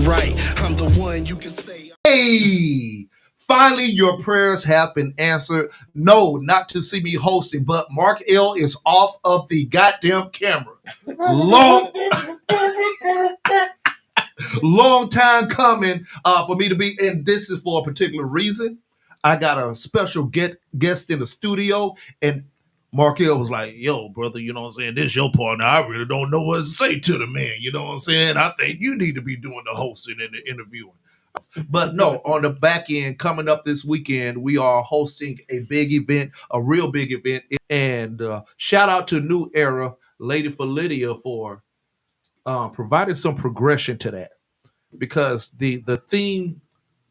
you right. I'm the one you can say. Hey, finally your prayers have been answered. No, not to see me hosting, but Mark L is off of the goddamn camera. Long, long time coming for me to be, and this is for a particular reason. I got a special guest in the studio, and Mark L was like, yo, brother, you know what I'm saying? This your partner. I really don't know what to say to the man. You know what I'm saying? I think you need to be doing the hosting and the interviewing. But no, on the back end, coming up this weekend, we are hosting a big event, a real big event. And shout out to New Era, Lady Felidia, for providing some progression to that. Because the theme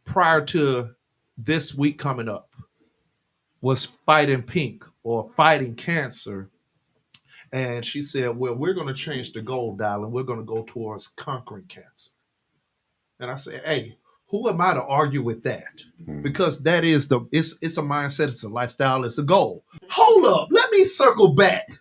prior to this week coming up was fighting pink or fighting cancer. And she said, well, we're going to change the goal, darling. We're going to go towards conquering cancer. And I said, hey, who am I to argue with that? Because that is it's a mindset, it's a lifestyle, it's a goal. Hold up, let me circle back.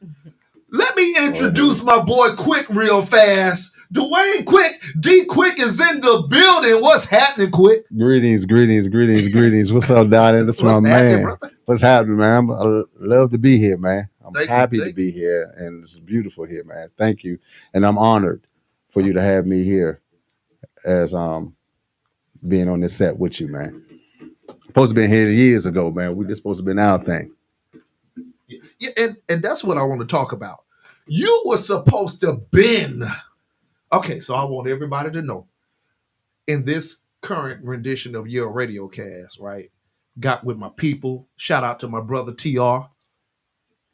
Let me introduce my boy Quick real fast. Dwayne Quick, D Quick is in the building. What's happening, Quick? Greetings. What's up, darling? That's my man. Brother? What's happening, man? I love to be here, man. I'm happy to be here, and it's beautiful here, man. Thank you. And I'm honored for you to have me here as being on this set with you, man. Supposed to be here years ago, man. We just supposed to be our thing. Yeah, and that's what I want to talk about. You were supposed to been. Okay, so I want everybody to know, in this current rendition of your radio cast, right? Got with my people. Shout out to my brother TR.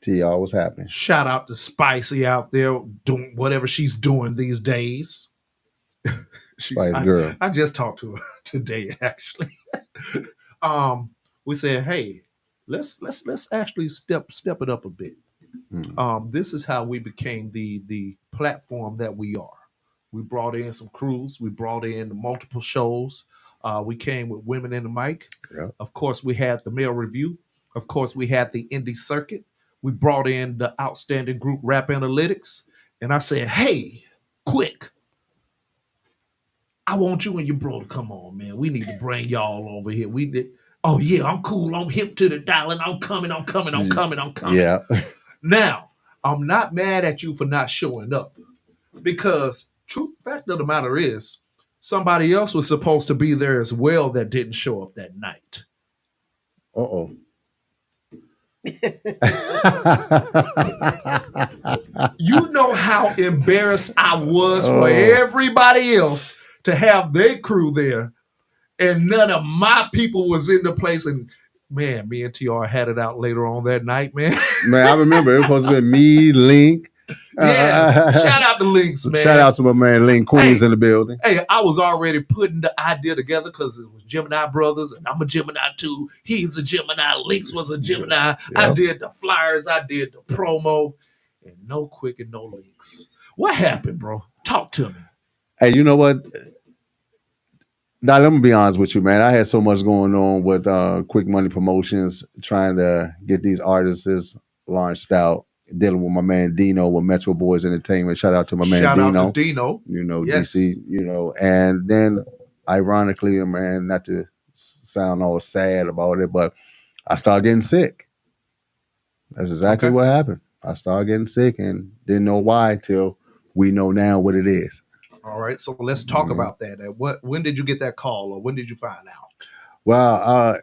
TR, what's happening? Shout out to Spicy out there doing whatever she's doing these days. Spice girl. I just talked to her today, actually. We said, hey, let's actually step it up a bit. This is how we became the platform that we are. We brought in some crews. We brought in multiple shows. We came with Women in the Mic. Yeah. Of course, we had the Male Review. Of course, we had the Indie Circuit. We brought in the outstanding group Rap Analytics. And I said, hey, Quick, I want you and your bro to come on, man. We need to bring y'all over here. We did. Oh, yeah, I'm cool. I'm hip to the dialing. I'm coming. Yeah. Now, I'm not mad at you for not showing up, because fact of the matter is, somebody else was supposed to be there as well that didn't show up that night. Uh-oh. You know how embarrassed I was for everybody else to have their crew there, and none of my people was in the place. And man, me and TR had it out later on that night, man. Man, I remember it was supposed to be me, Link. Yes, shout out to Links, man. Shout out to my man Link Queens in the building. Hey, I was already putting the idea together because it was Gemini Brothers, and I'm a Gemini too. He's a Gemini. Links was a Gemini. Yep. I did the flyers. I did the promo, and no Quick and no Links. What happened, bro? Talk to me. Hey, you know what? Now, let me be honest with you, man. I had so much going on with Quick Money Promotions, trying to get these artists launched out, dealing with my man Dino with Metro Boys Entertainment. Shout out to my man Dino. Shout out to Dino. You know, yes. DC, you know. And then, ironically, man, not to sound all sad about it, but I started getting sick. That's exactly what happened. I started getting sick and didn't know why till we know now what it is. All right, so let's talk about that. When did you get that call, or when did you find out? Well,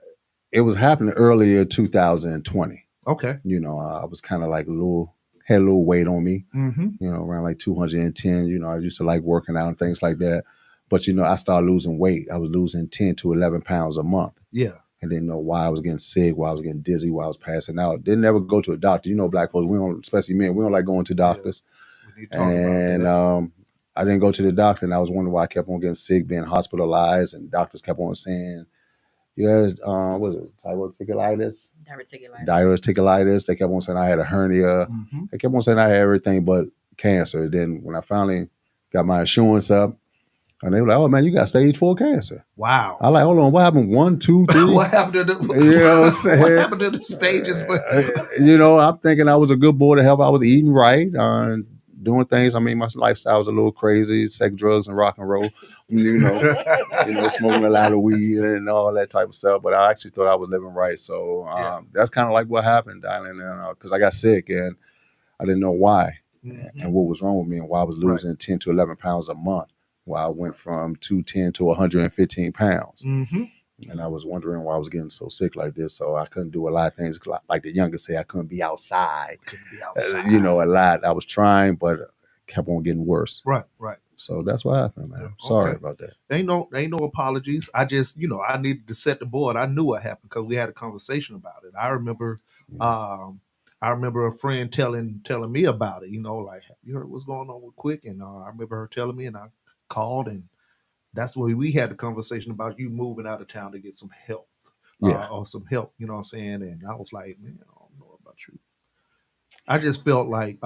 it was happening earlier 2020. Okay. You know, I was kind of like had a little weight on me, you know, around like 210. You know, I used to like working out and things like that. But, you know, I started losing weight. I was losing 10 to 11 pounds a month. Yeah. And didn't know why I was getting sick, why I was getting dizzy, why I was passing out. Didn't ever go to a doctor. You know, black folks, we don't, especially men, we don't like going to doctors. Yeah. And I didn't go to the doctor, and I was wondering why I kept on getting sick, being hospitalized, and doctors kept on saying, yes, what was it, diverticulitis? Diverticulitis. They kept on saying I had a hernia. They kept on saying I had everything but cancer. Then when I finally got my insurance up, and they were like, oh, man, you got stage 4 cancer. Wow. I like, hold on, what happened? 1, 2, 3? What happened to the, you know what I'm saying? What happened to the stages? You know, I'm thinking I was a good boy to help. I was eating right. doing things. I mean, my lifestyle was a little crazy, sex, drugs, and rock and roll. You know, smoking a lot of weed and all that type of stuff. But I actually thought I was living right. So that's kind of like what happened, darling. Because I got sick and I didn't know why and what was wrong with me and why I was losing 10 to 11 pounds a month. While I went from 210 to 115 pounds. And I was wondering why I was getting so sick like this. So I couldn't do a lot of things. Like the youngest say, I couldn't be outside. You know, a lot. I was trying, but it kept on getting worse. Right. So that's what happened, man. Sorry about that. Ain't no apologies. I just, I needed to set the board. I knew what happened because we had a conversation about it. I remember a friend telling me about it, like, you heard what's going on with Quick? And I remember her telling me, and I called, and that's when we had the conversation about you moving out of town to get some help, or some help, you know what I'm saying? And I was like, man, I don't know about you. I just felt like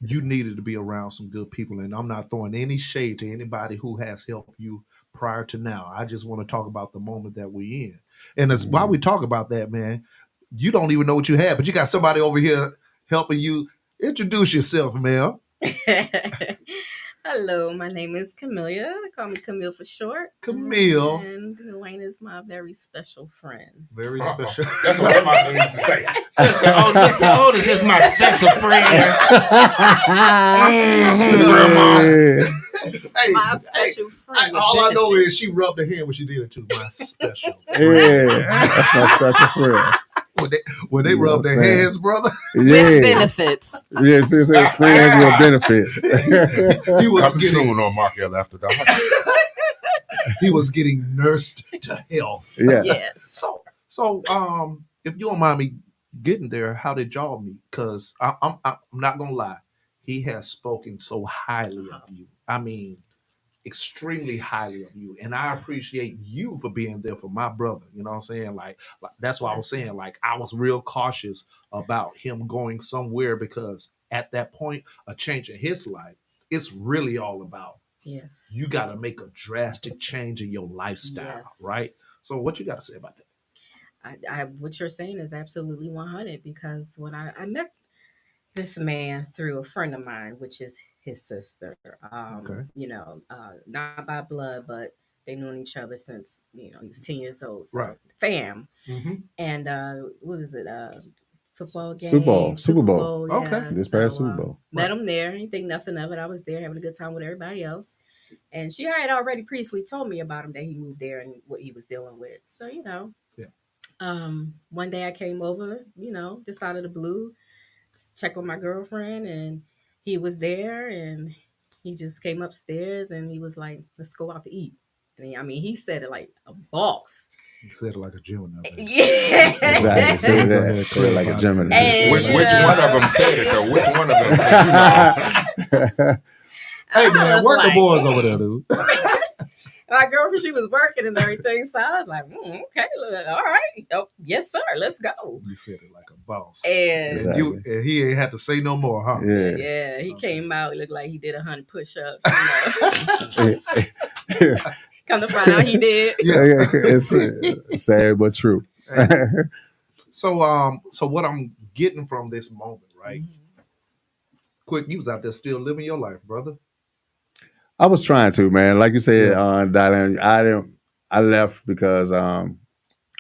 you needed to be around some good people, and I'm not throwing any shade to anybody who has helped you prior to now. I just want to talk about the moment that we're in. And as while we talk about that, man, you don't even know what you have, but you got somebody over here helping you. Introduce yourself, man. Hello, my name is Camilla. They call me Camille for short. Camille. And Dwayne is my very special friend. Very special. That's what my mother used to say. Mr. Otis is my special friend. Grandma. My special friend. All I know is she rubbed her hand when she did it too. My special friend. Yeah, that's my special friend. When they rub their hands, brother. With benefits. Yeah, see, friends with benefits. He was Coming soon on Mark L after dark. He was getting nursed to health. Yeah. Yes. So, if you don't mind me getting there, how did y'all meet? Because I'm not gonna lie, he has spoken so highly of you. I mean, extremely highly of you, and I appreciate you for being there for my brother. You know what I'm saying? Like that's why I was saying, like, I was real cautious about him going somewhere, because at that point, a change in his life, it's really all about you got to make a drastic change in your lifestyle, right? So what you got to say about that? What you're saying is absolutely 100, because when I met this man through a friend of mine, which is his sister. Not by blood, but they known each other since he was 10 years old. So fam. And what was it? Football game. Super Bowl. Yeah. Okay. This past Super Bowl. Met him there. Didn't think nothing of it. I was there having a good time with everybody else. And she had already previously told me about him, that he moved there and what he was dealing with. So, one day I came over, just out of the blue, check on my girlfriend, and he was there, and he just came upstairs and he was like, let's go out to eat. And he said it like a boss. He said it like a Gemini. Yeah. Exactly. Say it like a Gemini. Which one of them said it, though? Which one of them? Hey, man, work the boys over there, dude. My girlfriend, she was working and everything, so I was like, okay, all right. Oh, yes, sir, let's go. You said it like a boss. And, and he ain't had to say no more, huh? Yeah, he came out, he looked like he did 100 push-ups. Come to find out he did. Yeah. It's sad but true. So what I'm getting from this moment, right? Quick, you was out there still living your life, brother. I was trying to, man. Like you said, Diane, I left because I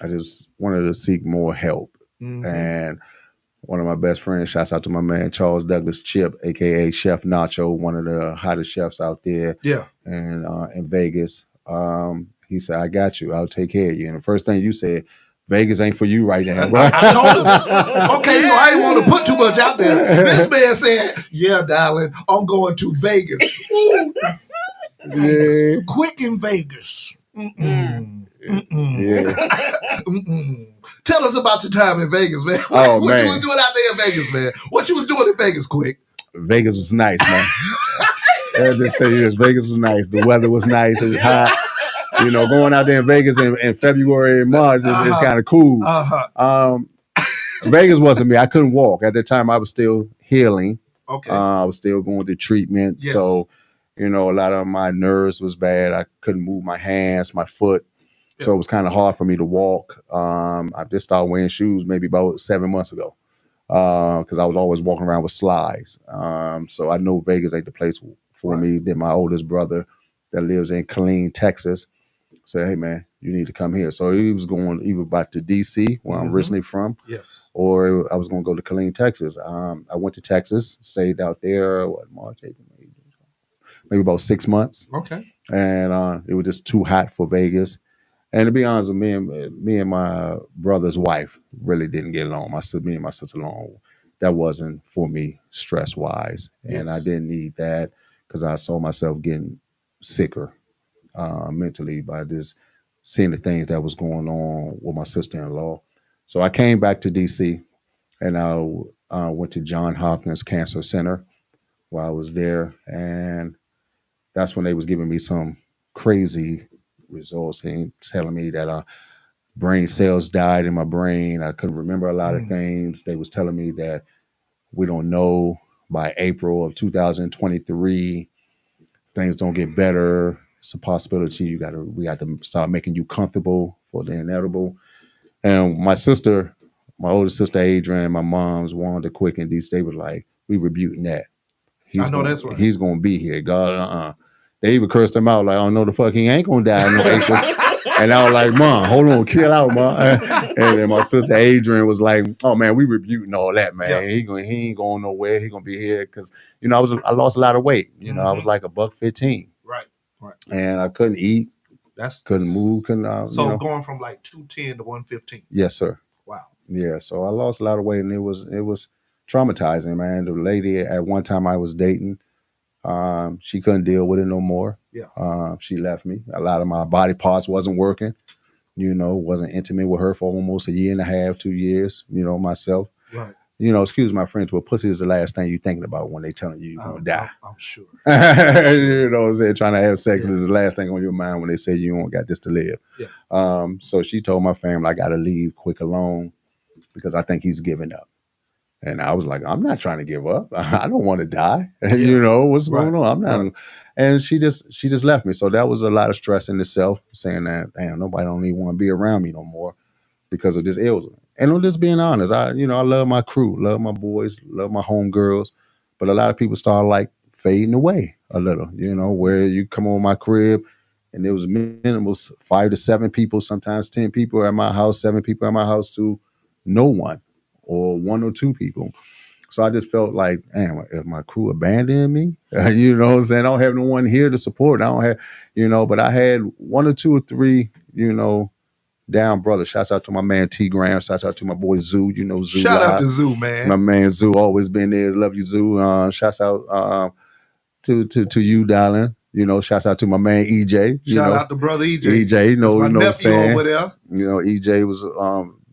just wanted to seek more help. And one of my best friends, shouts out to my man Charles Douglas Chip, aka Chef Nacho, one of the hottest chefs out there. Yeah. And in Vegas. He said, I got you. I'll take care of you. And the first thing you said, Vegas ain't for you right now. I told him. Okay, so I didn't want to put too much out there. This man said, yeah, darling, I'm going to Vegas. Yeah. Quick in Vegas. Yeah. Tell us about your time in Vegas, man. What you was doing out there in Vegas, man? What you was doing in Vegas, Quick? Vegas was nice, man. I just say this, Vegas was nice. The weather was nice. It was hot. Going out there in Vegas in February and March is kind of cool. Vegas wasn't me. I couldn't walk. At that time, I was still healing. Okay. I was still going through treatment. Yes. So, a lot of my nerves was bad. I couldn't move my hands, my foot. Yep. So it was kind of hard for me to walk. I just started wearing shoes maybe about 7 months ago. because I was always walking around with slides. So I know Vegas ain't the place for me. Then my oldest brother that lives in Killeen, Texas, said, "Hey man, you need to come here." So he was going either back to DC, where I'm originally from, Yes. or I was going to go to Killeen, Texas. I went to Texas, stayed out there, March, April, May, maybe about 6 months, Okay. and it was just too hot for Vegas. And to be honest with me and my brother's wife really didn't get along. Me and my sister along. That wasn't for me stress wise, and I Yes. didn't need that because I saw myself getting sicker mentally by this seeing the things that was going on with my sister-in-law. So I came back to DC, and I went to Johns Hopkins Cancer Center while I was there, and that's when they was giving me some crazy results and telling me that brain cells died in my brain. I couldn't remember a lot of things. They was telling me that we don't know by April of 2023, things don't get better. It's a possibility we got to start making you comfortable for the inevitable. And my older sister Adrian, and my mom's Wanda Quick and these, they were like, we rebuking that. That's right. He's gonna be here. God, They even cursed him out like, "Oh no, the fuck he ain't gonna die no April." And I was like, "Mom, hold on, chill out, Mom." And then my sister Adrian was like, "Oh man, we rebuking all that, man. Yeah. He ain't going nowhere. He gonna be here because I lost a lot of weight. I was like $115, Right. and I couldn't eat, couldn't move, So going from like 210 to 115. Yes, sir. Wow. Yeah, so I lost a lot of weight, and it was traumatizing, man. The lady at one time I was dating, she couldn't deal with it no more. Yeah. She left me. A lot of my body parts wasn't working. Wasn't intimate with her for almost a year and a half, 2 years. Myself. Right. Excuse my French, but pussy is the last thing you're thinking about when they telling you you're gonna die. I'm sure. You know what I'm saying? Trying to have sex is the last thing on your mind when they say you don't got this to live. Yeah. So she told my family I gotta leave quick alone because I think he's giving up. And I was like, I'm not trying to give up. I don't want to die. What's going on? I'm not. Right. And she just left me. So that was a lot of stress in itself, saying that, damn, nobody don't even want to be around me no more because of this illness. And I'm just being honest. I love my crew, love my boys, love my homegirls. But a lot of people started like fading away a little, where you come on my crib and there was minimal 5 to 7 people, sometimes 10 people at my house, 7 people at my house to no one or 1 or 2 people. So I just felt like, damn, if my crew abandoned me, you know what I'm saying? I don't have no one here to support. I don't have, but I had 1 or 2 or 3, down brothers. Shouts out to my man T Graham. Shouts out to my boy Zoo. Zoo. Shout out to Zoo, man. My man Zoo always been there. Love you, Zoo. Shouts out to you, darling. Shouts out to my man EJ. Shout out to brother EJ. EJ, my what I'm nephew saying? over there. EJ was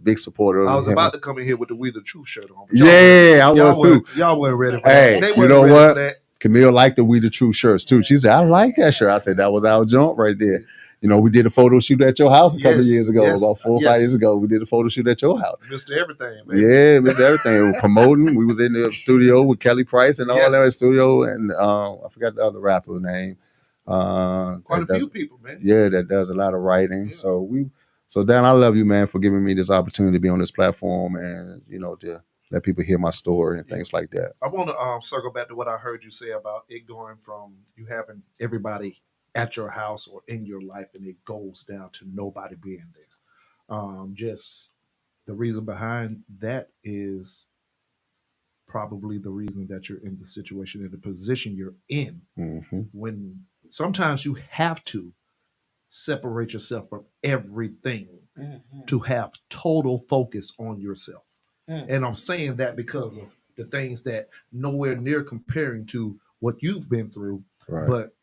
big supporter. I was him. about to come in here with the We the Truth shirt on. I was too. Y'all weren't ready for hey, that. You know what? Camille liked the We the Truth shirts too. She said, I like that shirt. I said, that was our joint right there. We did a photo shoot at your house a couple of years ago, about 4 or 5 years ago. We did a photo shoot at your house. Mr. Everything, man. Yeah, Mr. Everything. We were promoting. We was in the studio with Kelly Price and all that studio. And I forgot the other rapper's name. Quite a few people, man. Yeah, that does a lot of writing. Yeah. So Dan, I love you, man, for giving me this opportunity to be on this platform and, to let people hear my story and things like that. I want to circle back to what I heard you say about it going from you having everybody at your house or in your life and it goes down to nobody being there. Just the reason behind that is probably the reason that you're in the situation, in the position you're in, when sometimes you have to separate yourself from everything to have total focus on yourself. And I'm saying that because of the things that nowhere near comparing to what you've been through. Right. But,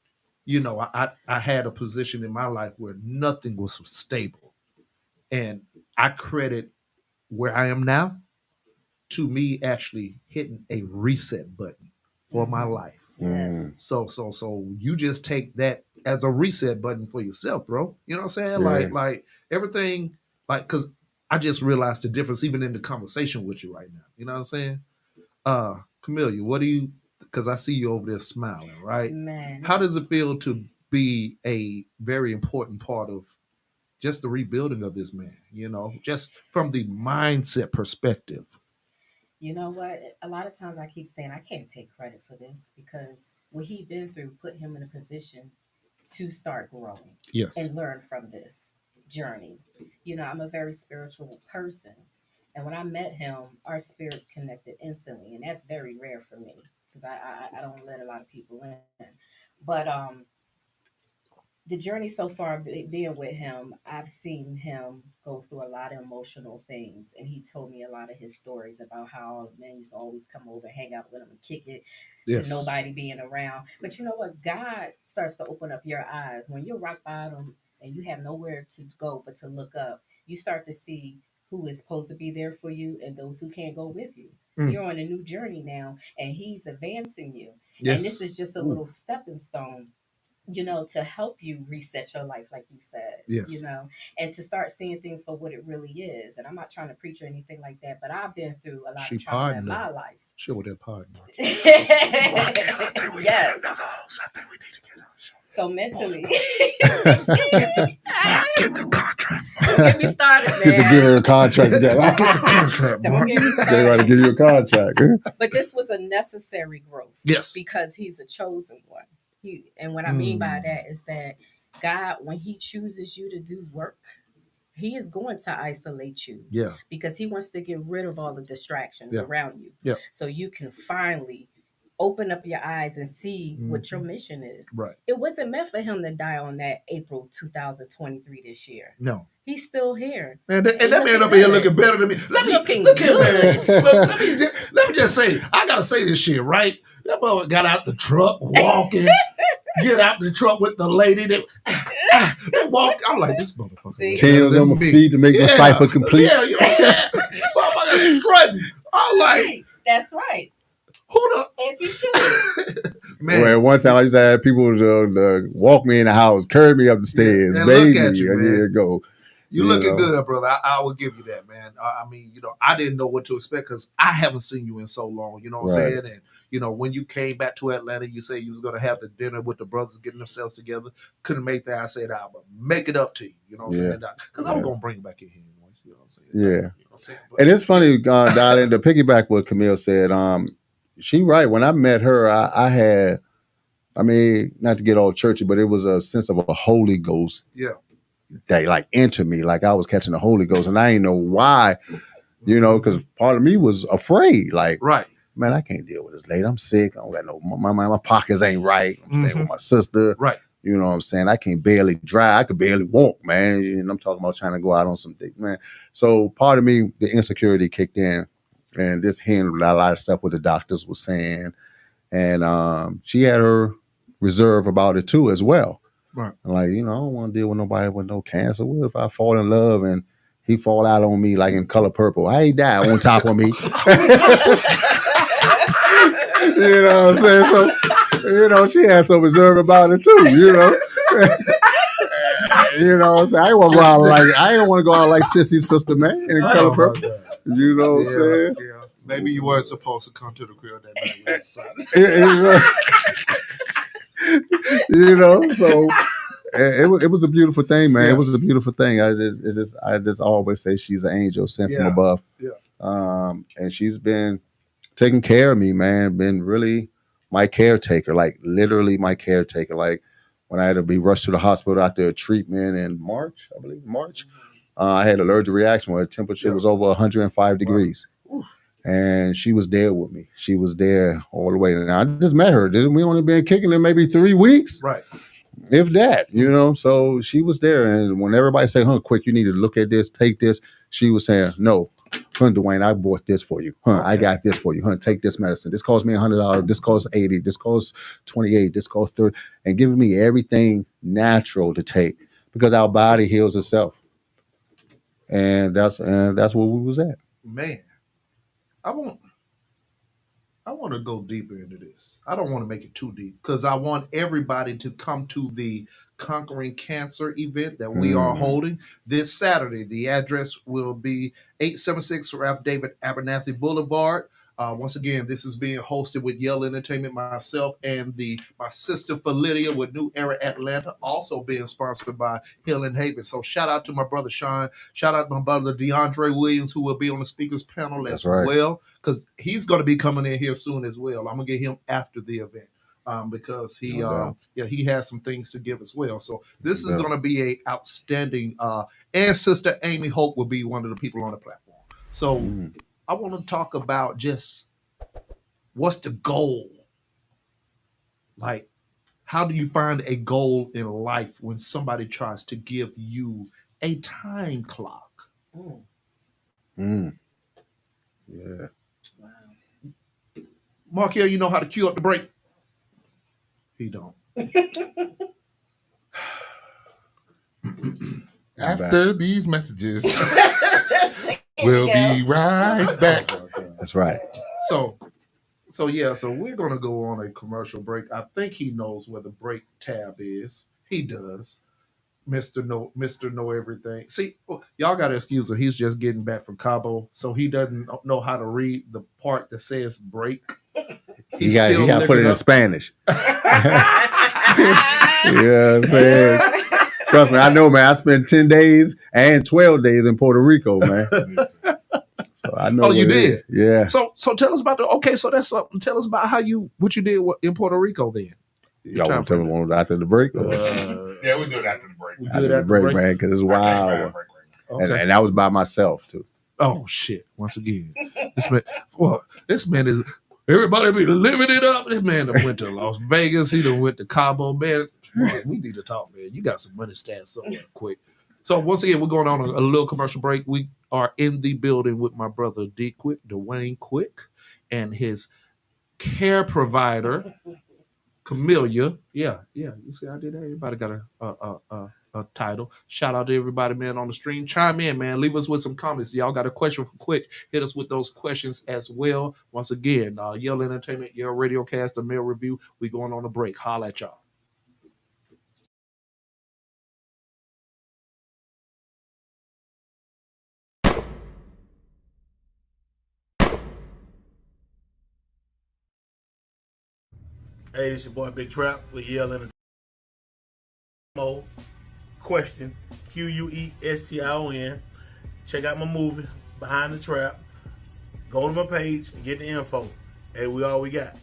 I had a position in my life where nothing was stable. And I credit where I am now to me actually hitting a reset button for my life. Yes. So you just take that as a reset button for yourself, bro. You know what I'm saying? Yeah. Like everything, because I just realized the difference even in the conversation with you right now. You know what I'm saying? Camelia, what do you, because I see you over there smiling, right? Man. How does it feel to be a very important part of just the rebuilding of this man, just from the mindset perspective? You know what? A lot of times I keep saying I can't take credit for this because what he been through put him in a position to start growing Yes. and learn from this journey. You know, I'm a very spiritual person. And when I met him, our spirits connected instantly. And that's very rare for me because I don't let a lot of people in. But the journey so far being with him, I've seen him go through a lot of emotional things, and he told me a lot of his stories about how men used to always come over, hang out with him, and kick it to Yes. nobody being around. But you know what? God starts to open up your eyes when you're rock bottom and you have nowhere to go but to look up. You start to see who is supposed to be there for you and those who can't go with you. Mm. You're on a new journey now, and he's advancing you. Yes. And this is just a little stepping stone, you know, to help you reset your life, like you said, Yes. you know, and to start seeing things for what it really is. And I'm not trying to preach or anything like that, but I've been through a lot She of trauma in pardoned my her. life. Sure, with that pardon. Yes. So mentally, Get the contract. get me started, man. Get to give her a contract together. Contract, Don't Mark. get me They started. about to give you a contract. But this was a necessary growth Yes. because he's a chosen one. And what I mean by that is that God, when he chooses you to do work, he is going to isolate you Yeah. because he wants to get rid of all the distractions Yeah. around you. Yeah. So you can finally open up your eyes and see what your mission is. Right. It wasn't meant for him to die on that April 2023 this year. No. He's still here. And that man looking up here good. looking better than me. Looking look here, man. good. Look, let me just say, I gotta say this shit, right? That boy got out the truck walking, get out the truck with the lady that walk. I'm like, this motherfucker. See? Tails on my feet to make the cipher complete. Yeah, you know what I'm saying? Motherfucker strutting. I'm like, That's right. who the As he should. man? Well, one time I used to have people walk me in the house, carry me up the stairs, And bathe look at me. you, A man. year ago. You You looking know. good, brother. I will give you that, man. I mean, you know, I didn't know what to expect because I haven't seen you in so long. You know what I'm Right. saying? And you know, when you came back to Atlanta, you said you was gonna have the dinner with the brothers getting themselves together. Couldn't make that. I said, "I'll make it up to you." You know what I'm Yeah. saying? Because I'm Yeah. gonna bring you back in here once. You know what I'm saying? Yeah. You know what I'm saying? But- And it's funny, darling, to piggyback what Camille said, she right. When I met her, I had, I mean, not to get all churchy, but it was a sense of a Holy Ghost yeah. that like entered me, like I was catching the Holy Ghost, and I didn't know why, you know, because part of me was afraid, like, Right. man, I can't deal with this lady. I'm sick. I don't got no, my pockets ain't right. I'm staying with my sister. Right. You know what I'm saying? I can't barely drive. I could barely walk, man. And I'm talking about trying to go out on some date, man. So part of me, the insecurity kicked in, and this hearing a lot of stuff what the doctors were saying, and she had her reserve about it too as well. Right. Like, you know, I don't want to deal with nobody with no cancer. What if I fall in love and he fall out on me like in Color Purple? I ain't die on top of me. You know what I'm saying? So, you know, she had some reserve about it too, you know. You know what I'm saying? I ain't want to go out like, I ain't want to go out like Sissy Sister, man, in Color Oh, Purple. my God. You know what I'm saying? Yeah. Maybe you weren't supposed to come to the crib that night. You know, so it was a beautiful thing, man. Yeah. It was a beautiful thing. I just always say she's an angel sent from Yeah. above. Yeah. And she's been taking care of me, man. Been really my caretaker, like literally my caretaker. Like when I had to be rushed to the hospital after a treatment in March, I believe March, I had an allergic reaction where the temperature was over 105 degrees. And she was there with me. She was there all the way. And I just met her. We only been kicking in maybe 3 weeks, Right. if that, you know. So she was there. And when everybody said, quick, you need to look at this, take this, she was saying, no, Dwayne, I bought this for you. I got this for you. Take this medicine. This cost me $100. This costs $80. This costs $28. This costs $30. And giving me everything natural to take because our body heals itself. And that's where we was at. Man, I want to go deeper into this. I don't want to make it too deep because I want everybody to come to the Conquering Cancer event that we are holding this Saturday. The address will be 876 Ralph David Abernathy Boulevard. Once again, this is being hosted with Yell Entertainment, myself, and my sister Philidia with New Era Atlanta, also being sponsored by Healing Haven. So shout out to my brother Sean. Shout out to my brother DeAndre Williams, who will be on the speakers panel as well, because he's going to be coming in here soon as well. I'm going to get him after the event. Because he has some things to give as well. So this is going to be a outstanding. And Sister Amy Hope will be one of the people on the platform. So I want to talk about just what's the goal. Like, how do you find a goal in life when somebody tries to give you a time clock? Yeah. Wow. Markel, you know how to cue up the break? He don't. After these messages, we'll be right back. That's right. So we're gonna go on a commercial break. I think he knows where the break tab is. He does. Mr. Know Everything. See, y'all gotta excuse him. He's just getting back from Cabo, so he doesn't know how to read the part that says break. He got to put it in Spanish. Yeah, I'm saying. Trust me, I know, man. I spent 10 days and 12 days in Puerto Rico, man. So I know. Oh, you did? Yeah. So tell us about so that's something. Tell us about what you did in Puerto Rico then. Y'all want to tell me after the break? Yeah, we do it after the break. After the break, man, because it's wild. Okay. And that was by myself, too. Oh, shit. Once again. This man is... Everybody be living it up. This man done went to Las Vegas. He done went to Cabo. Man, we need to talk, man. You got some money stashed somewhere quick. So once again, we're going on a little commercial break. We are in the building with my brother Dwayne Quick, and his care provider, Camellia. Yeah. You see, I did that. Everybody got a title. Shout out to everybody, man, on the stream. Chime in, man. Leave us with some comments. Y'all got a question for Quick? Hit us with those questions as well. Once again, Yell Entertainment, Yell Radio Cast, the mail review. We going on a break. Holla at y'all. Hey, this your boy Big Trap with Yell Entertainment. Question, Question. Check out my movie, Behind the Trap. Go to my page and get the info. Hey, we all we got.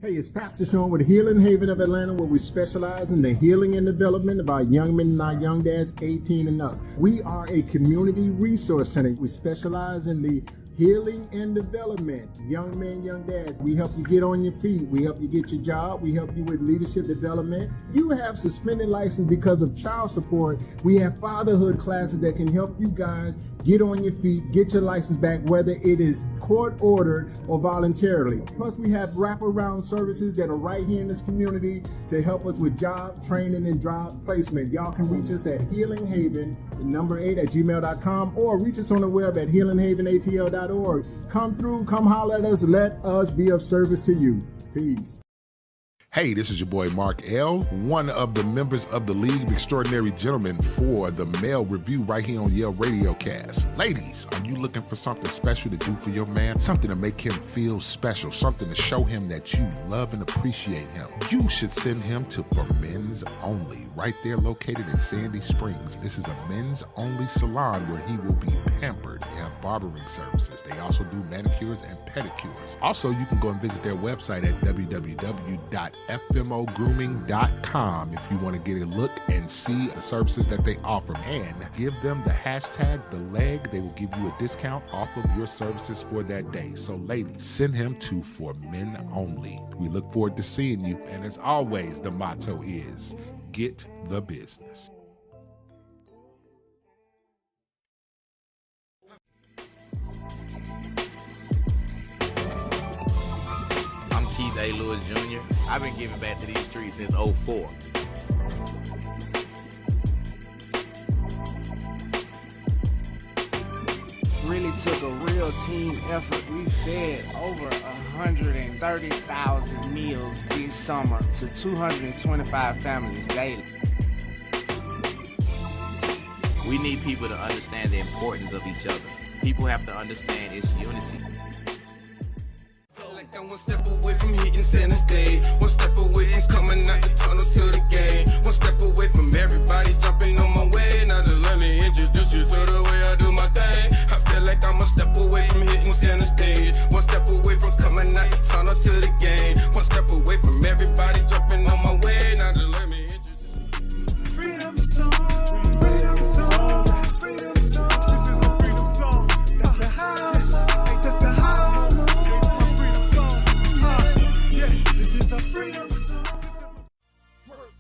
Hey, it's Pastor Sean with Healing Haven of Atlanta, where we specialize in the healing and development of our young men and our young dads 18 and up. We are a community resource center. We specialize in the healing and development, young men, young dads. We help you get on your feet. We help you get your job. We help you with leadership development. You have suspended license because of child support. We have fatherhood classes that can help you guys get on your feet, get your license back, whether it is court ordered or voluntarily. Plus, we have wraparound services that are right here in this community to help us with job training and job placement. Y'all can reach us at healinghaven, the number 8 at gmail.com, or reach us on the web at healinghavenatl.org. Come through, come holler at us, let us be of service to you. Peace. Hey, this is your boy Mark L., one of the members of the League of Extraordinary Gentlemen for the Mail Review right here on Yell Radio Cast. Ladies, are you looking for something special to do for your man? Something to make him feel special, something to show him that you love and appreciate him. You should send him to For Men's Only, right there located in Sandy Springs. This is a men's only salon where he will be pampered. They have barbering services. They also do manicures and pedicures. Also, you can go and visit their website at www.fmogrooming.com if you want to get a look and see the services that they offer. And give them the hashtag #TheLeg. They will give you a discount off of your services for that day. So ladies, send him to For Men Only. We look forward to seeing you. And as always, the motto is, get the business. Keith A. Lewis Jr. I've been giving back to these streets since '04. Really took a real team effort. We fed over 130,000 meals this summer to 225 families daily. We need people to understand the importance of each other. People have to understand it's unity. Like I'm one step away from hitting center stage. One step away from coming out the tunnel to the game. One step away from everybody jumping on my way. Now just let me introduce you to the way I do my thing. I feel like I'm a step away from hitting center stage. One step away from coming out the tunnel to the game. One step away from everybody jumping on my way. Now just let me introduce you. Freedom song, freedom song, freedom song. This is my freedom song. That's the how, that's the how. My freedom song, yeah. This is a freedom song. Work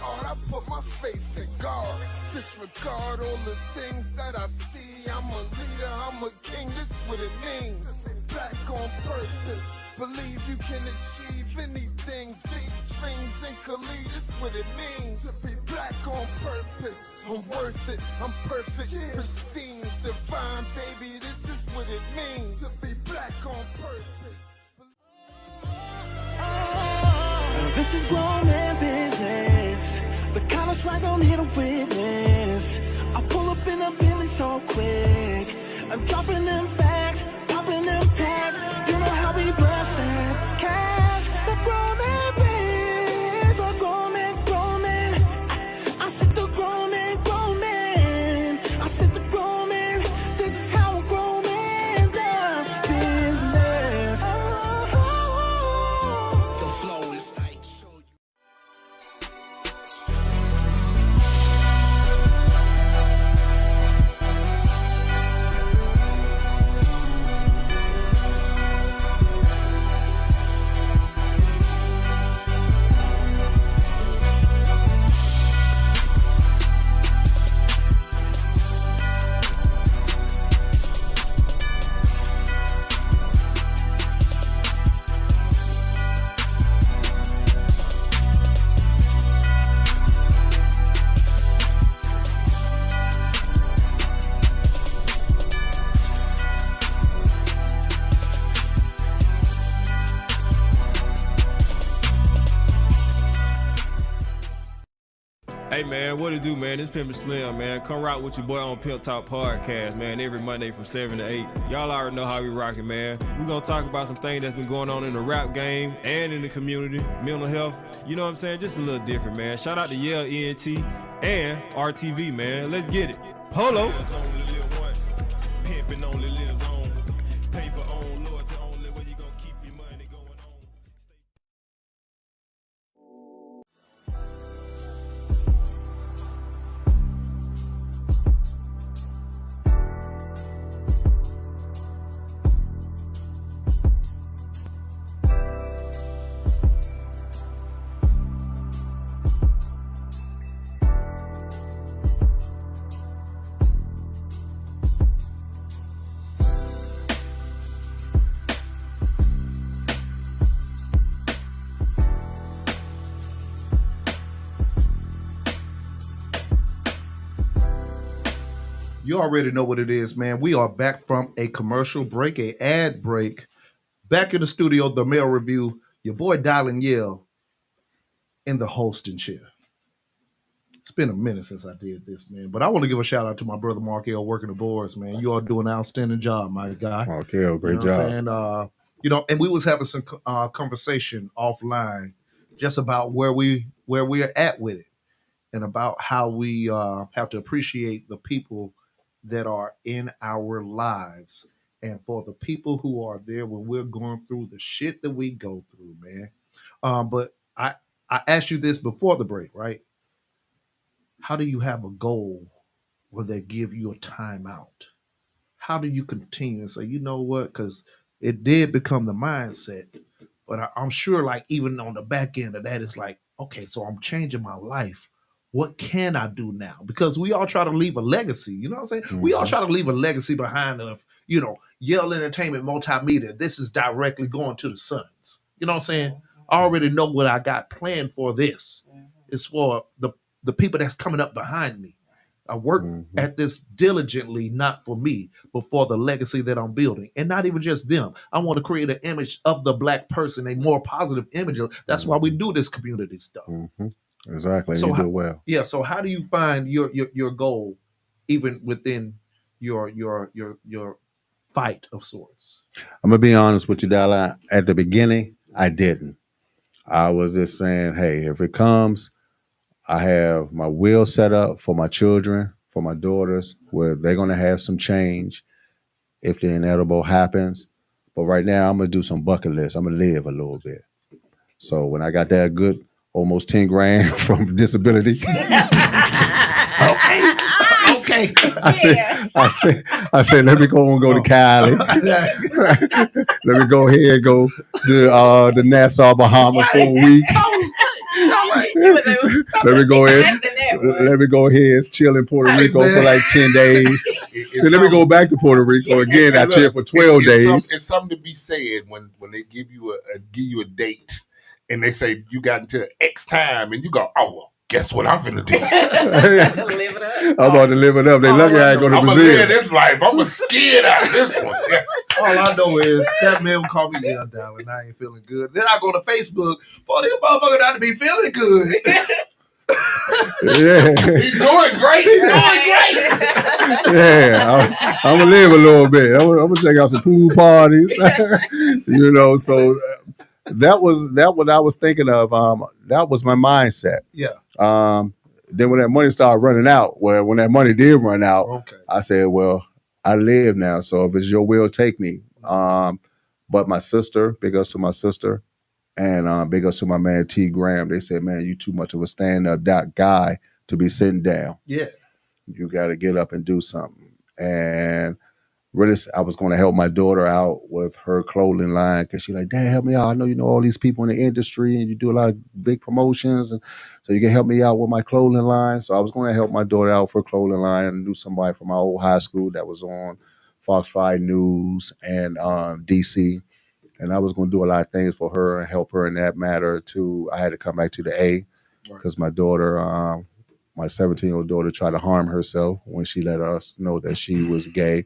hard, I put my faith in God. Disregard all the things that I see. I'm a leader, I'm a king, this what it means. Black on purpose, believe you can achieve anything. Deep dreams and could lead, this what it means. To be black on purpose, I'm worth it, I'm perfect, pristine, divine, baby, this is what it means. To be black on purpose. This is grown man business. The kind of swag don't hit a witness. I pull up in a Bentley so quick. I'm dropping them bags, popping them tags. You know how we blast that cash. The grown man biz, the grown man. I said the grown man. I said the grown man. This is how a grown man does business. The flow is tight. Hey man, what it do, man? It's Pimpin' Slim, man. Come rock with your boy on Pimp Talk Podcast, man, every Monday from 7 to 8. Y'all already know how we rockin', man. We gonna talk about some things that's been going on in the rap game and in the community, mental health. You know what I'm saying? Just a little different, man. Shout out to Yale ENT and RTV, man. Let's get it. Polo. Pimpin' only lives on. Paper on, loyalty only. Where you gonna keep your money going on? You already know what it is, man. We are back from a commercial break, a ad break. Back in the studio, the Mail Review. Your boy Dylan Yell in the hosting chair. It's been a minute since I did this, man. But I want to give a shout out to my brother Mark L working the boards, man. You are doing an outstanding job, my guy. Mark L, great You know what I'm job. saying? And we was having some conversation offline just about where we're at with it, and about how we have to appreciate the people that are in our lives, and for the people who are there when we're going through the shit that we go through, man. But I asked you this before the break, right? How do you have a goal when they give you a timeout? How do you continue and say, you know what? Because it did become the mindset, but I'm sure, like, even on the back end of that, it's like, okay, so I'm changing my life. What can I do now? Because we all try to leave a legacy. You know what I'm saying? Mm-hmm. We all try to leave a legacy behind of, Yell Entertainment Multimedia. This is directly going to the sons. You know what I'm saying? I already know what I got planned for this. It's for the people that's coming up behind me. I work at this diligently, not for me, but for the legacy that I'm building. And not even just them. I want to create an image of the Black person, a more positive image. That's why we do this community stuff. Mm-hmm. Exactly. So You do well. Yeah. So how do you find your goal, even within your fight of sorts? I'm gonna be honest with you, Dalla. At the beginning, I didn't. I was just saying, hey, if it comes, I have my will set up for my children, for my daughters, where they're gonna have some change if the inevitable happens. But right now, I'm gonna do some bucket list. I'm gonna live a little bit. So when I got that good, almost 10 grand from disability. Okay. I said, let me go and go to Cali. Let me go ahead and go to the Nassau, Bahamas for a week. Let me go ahead. Let me go ahead and chill in Puerto Rico for like 10 days. Then let me go back to Puerto Rico again. I chill for 12 days. It's something to be said when they give you a date and they say you got until X time and you go, oh well, guess what I'm finna do? Live it up. I'm about to live it up. They lucky I ain't go to I'm Brazil. gonna live this life. I'm gonna scared out of this one. Yes. All I know is that man will call me young, darling. I ain't feeling good. Then I go to Facebook for this motherfucker not to be feeling good. Yeah. He's doing great. He's doing great. Yeah, I'm gonna live a little bit. I'm gonna check out some pool parties. You know, so that what I was thinking of. That was my mindset. Yeah. Then when that money started running out, when that money did run out, I said, well, I live now. So if it's your will, take me. But my sister, big ups to my sister, and big ups to my man T. Graham. They said, man, you too much of a stand-up guy to be sitting down. Yeah. You got to get up and do something. And really, I was going to help my daughter out with her clothing line because she's like, Dad, help me out. I know you know all these people in the industry and you do a lot of big promotions. And so you can help me out with my clothing line. So I was going to help my daughter out for clothing line and knew somebody from my old high school that was on Fox 5 News and DC. And I was going to do a lot of things for her and help her in that matter too. I had to come back to the A because my daughter, my 17-year-old daughter tried to harm herself when she let us know that she was gay.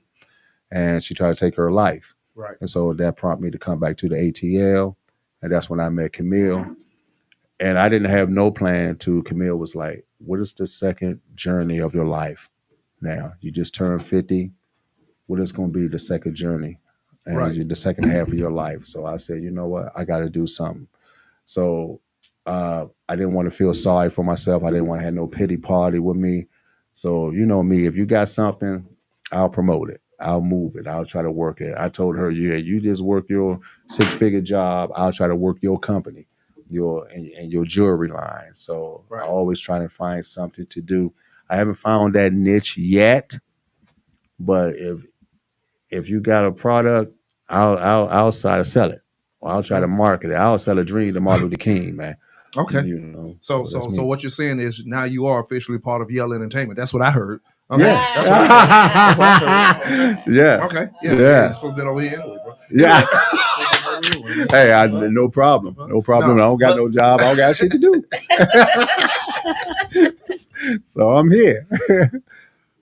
And she tried to take her life. Right. And so that prompted me to come back to the ATL. And that's when I met Camille. And I didn't have no plan to. Camille was like, what is the second journey of your life now? You just turned 50. What is going to be the second journey? And the second half of your life. So I said, you know what? I got to do something. So I didn't want to feel sorry for myself. I didn't want to have no pity party with me. So you know me, if you got something, I'll promote it. I'll move it. I'll try to work it. I told her, yeah, you just work your 6-figure job. I'll try to work your company, your jewelry line. So I always try to find something to do. I haven't found that niche yet, but if you got a product, I'll try to sell it. Or I'll try to market it. I'll sell a dream to Martin Luther King, man. Okay. You know, so what you're saying is now you are officially part of Yell Entertainment. That's what I heard. Okay. Yeah. That's what I heard. Yes. Okay. Yeah. Yeah. So been over here anyway, bro. Yeah. Hey, no problem. No problem. I don't got no job. I don't got shit to do. So I'm here.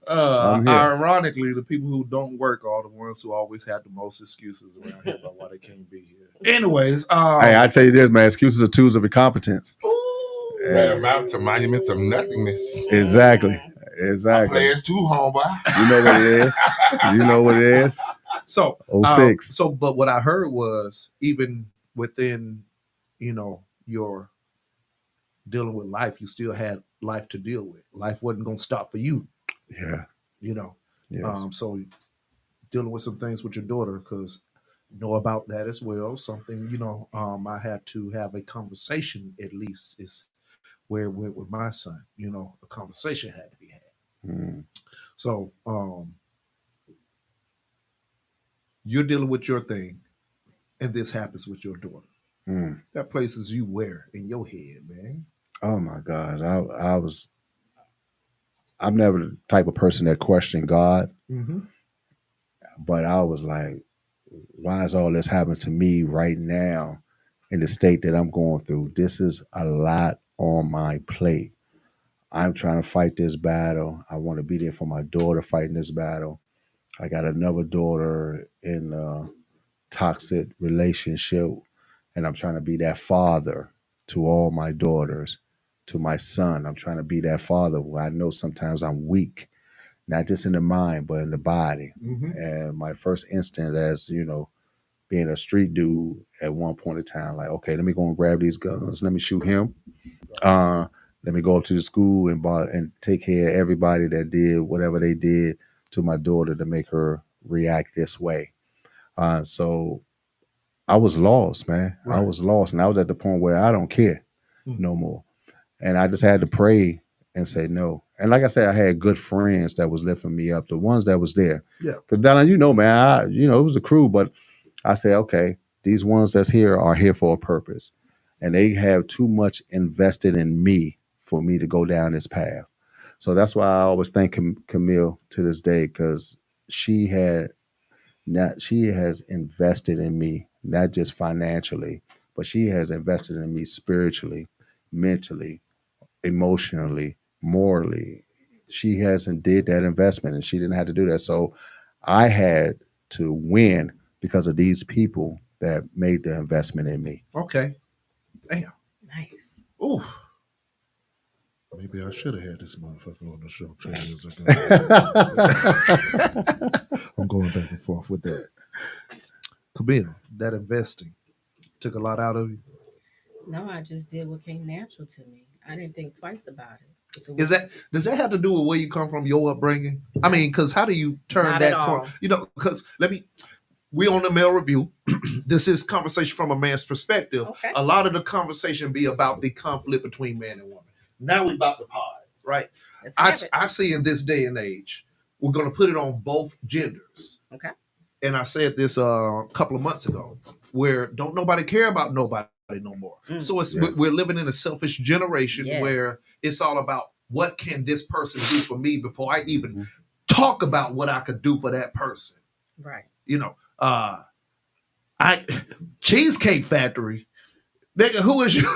I'm here. Ironically, the people who don't work are the ones who always have the most excuses around here about why they can't be here. Anyways, hey, I tell you this, man. Excuses are tools of incompetence. That amount to monuments of nothingness. Exactly. Players too, homeboy. You know what it is. You know what it is. So 06. But what I heard was even within, your dealing with life, you still had life to deal with. Life wasn't going to stop for you. Yeah. Yes. So dealing with some things with your daughter, because know about that as well. Something, I had to have a conversation, at least is where it went with my son. A conversation had to be had. Mm. So you're dealing with your thing, and this happens with your daughter. Mm. That places you where in your head, man? Oh my gosh. I'm never the type of person that questioned God. Mm-hmm. But I was like, why is all this happening to me right now in the state that I'm going through? This is a lot on my plate. I'm trying to fight this battle. I want to be there for my daughter fighting this battle. I got another daughter in a toxic relationship, and I'm trying to be that father to all my daughters, to my son. I'm trying to be that father where I know sometimes I'm weak. not just in the mind, but in the body. Mhm. And my first instinct as, being a street dude at one point in time, like, okay, let me go and grab these guns. Let me shoot him. Let me go up to the school and take care of everybody that did whatever they did to my daughter to make her react this way. So I was lost, man. I Right. was lost. And I was at the point where I don't care no more. And I just had to pray and say no. And like I said, I had good friends that was lifting me up, the ones that was there. Yeah. Because Dylan, man, it was a crew, but I said, okay, these ones that's here are here for a purpose. And they have too much invested in me for me to go down this path. So that's why I always thank Camille to this day, because she has invested in me, not just financially, but she has invested in me spiritually, mentally, emotionally, morally. She hasn't did that investment, and she didn't have to do that. So I had to win because of these people that made the investment in me. Okay. Damn. Nice. Ooh. Maybe I should have had this motherfucker on the show 10 years ago. I'm going back and forth with that. Camille, that investing took a lot out of you. No, I just did what came natural to me. I didn't think twice about it. If it Does that have to do with where you come from, your upbringing? I mean, because how do you turn Not that at all. because we on the Male Review. This is conversation from a man's perspective. Okay. A lot of the conversation be about the conflict between man and woman. Now we about the pod, right? I see in this day and age, we're going to put it on both genders. Okay. And I said this a couple of months ago, where don't nobody care about nobody no more. So we're living in a selfish generation where it's all about what can this person do for me before I even talk about what I could do for that person. Right. Cheesecake Factory. Nigga, who is you?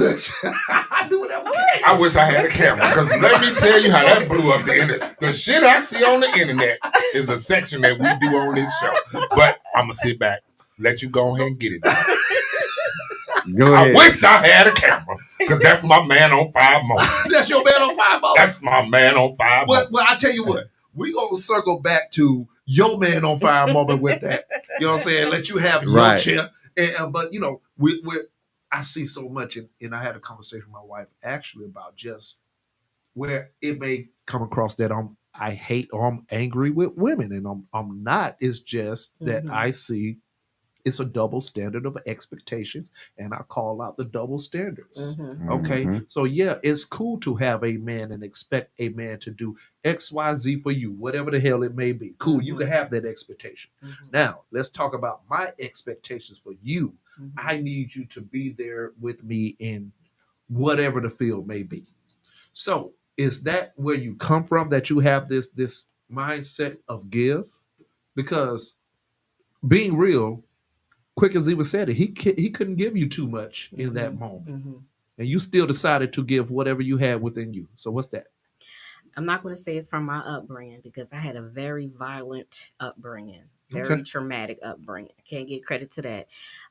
I do whatever. I wish I had a camera, because let me tell you how that blew up the internet. The shit I see on the internet is a section that we do on this show. But I'm going to sit back, let you go ahead and get it. Go ahead. I wish I had a camera, because that's my man on 5 More. That's your man on 5 More? That's my man on 5 More. Well, I tell you what, we going to circle back to your man on 5 More with that. You know what I'm saying? Let you have your chair. But, we're I see so much, and I had a conversation with my wife actually about just where it may come across that I hate or I'm angry with women, and I'm not. It's just that I see it's a double standard of expectations, and I call out the double standards. Okay, so yeah, it's cool to have a man and expect a man to do X, Y, Z for you, whatever the hell it may be. Cool, you can have that expectation. Now let's talk about my expectations for you. I need you to be there with me in whatever the field may be. So is that where you come from, that you have this mindset of give? Because being real, Quick as even said it, he couldn't give you too much in that moment. And you still decided to give whatever you had within you. So what's that? I'm not going to say it's from my upbringing, because I had a very violent upbringing. Very traumatic upbringing. I can't give credit to that.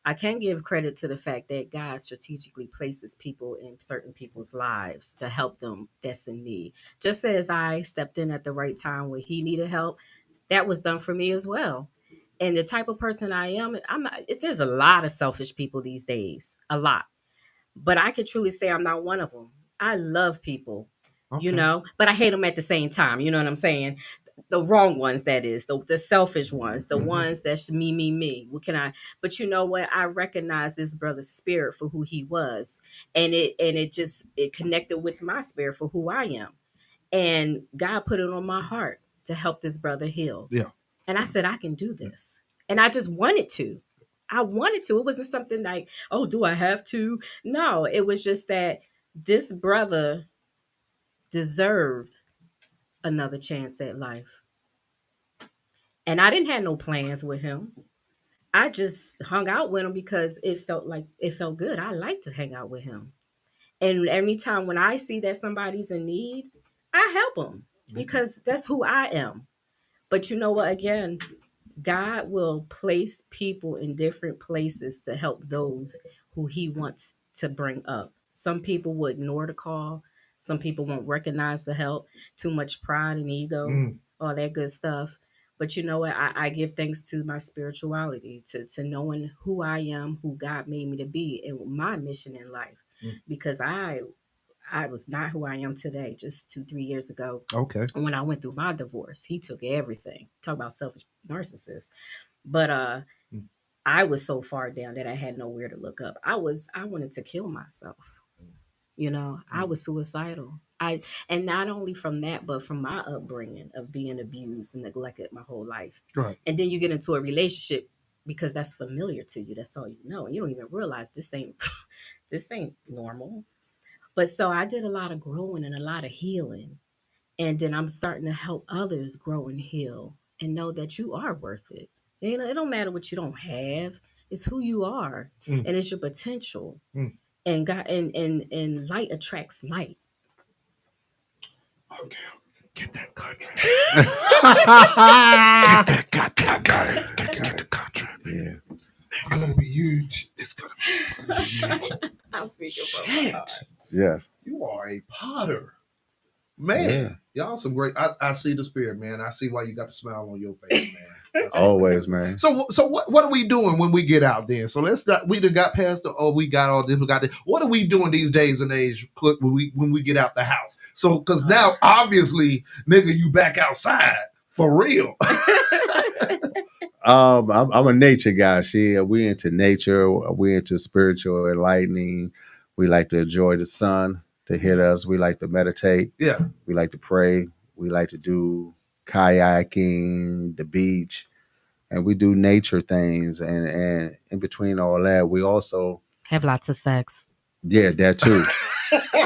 I can give credit to the fact that God strategically places people in certain people's lives to help them that's in need. Just as I stepped in at the right time when he needed help, that was done for me as well. And the type of person I am, there's a lot of selfish people these days, a lot. But I could truly say I'm not one of them. I love people, but I hate them at the same time. You know what I'm saying? The wrong ones, that is, the selfish ones, the ones that's me. What can I? But you know what? I recognize this brother's spirit for who he was, and it connected with my spirit for who I am, and God put it on my heart to help this brother heal. Yeah, and I said I can do this, and I just wanted to. I wanted to. It wasn't something like, oh, do I have to? No, it was just that this brother deserved another chance at life. And I didn't have no plans with him. I just hung out with him because it felt good. I like to hang out with him. And every time when I see that somebody's in need, I help them because that's who I am. But you know what? Again, God will place people in different places to help those who he wants to bring up. Some people will ignore the call. Some people won't recognize the help. Too much pride and ego. all that good stuff. But you know what? I give thanks to my spirituality, to knowing who I am, who God made me to be, and my mission in life. Because I was not who I am today just 2-3 years ago. Okay. When I went through my divorce, he took everything. Talk about selfish narcissist. But I was so far down that I had nowhere to look up. I wanted to kill myself. You know, I was suicidal. And not only from that, but from my upbringing of being abused and neglected my whole life. Right. And then you get into a relationship because that's familiar to you. That's all you know. And you don't even realize this ain't normal. But so I did a lot of growing and a lot of healing. And then I'm starting to help others grow and heal and know that you are worth it. You know, it don't matter what you don't have. It's who you are. And it's your potential. And God and light attracts light. Okay. Get that contract. Got the contract. Yeah. It's gonna be huge. It's gonna be huge. I'm speaking for Shit. Yes. You are a potter. Man, y'all some great. I see the spirit, man. I see why you got the smile on your face, man. Always, man. So what are we doing when we get out there? So we done got past we got all this, we got this. What are we doing these days and age when we get out the house? So because now obviously, nigga, you back outside for real. I'm a nature guy. We into nature. We into spiritual enlightening. We like to enjoy the sun to hit us. We like to meditate. Yeah. We like to pray. We like to do kayaking, the beach, and we do nature things. And in between all that, we also have lots of sex. Yeah, that too.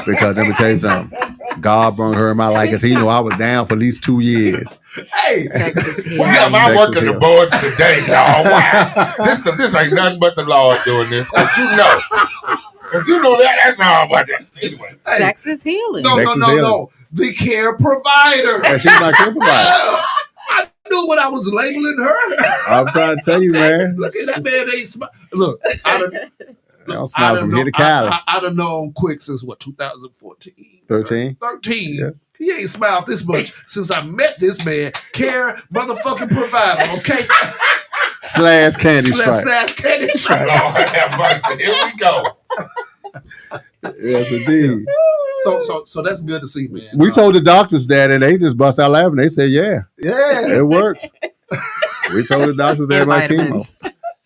Because let me tell you something. God brought her in my life because he knew I was down for at least 2 years. Hey, sex is here. Why am I working the boards today, y'all? Why? This ain't nothing but the Lord doing this. Because you know that's all about that. Anyway. Sex is healing. No. The care provider. Yeah, she's my care provider. I knew what I was labeling her. I'm trying to tell you, man. Look at that man. Look, I'll smile from here to Cali. I done known Quick since what, 2014? 13? 13. Yeah. He ain't smiled this much since I met this man. Care motherfucking provider, okay? Slash candy stripe. Slash candy stripe. Lord have mercy. Here we go. Yes, indeed. So that's good to see, man. We told the doctors that, and they just bust out laughing. They said, yeah, it works. We told the doctors that about chemo.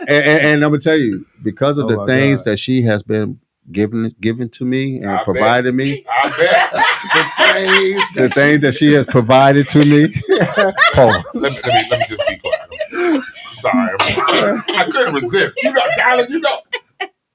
And I'm going to tell you, because of the things that she has been given to me and provided me. I bet. The things that she has provided to me. Pause. Let me just be quiet. I'm sorry. I couldn't resist. You know, darling,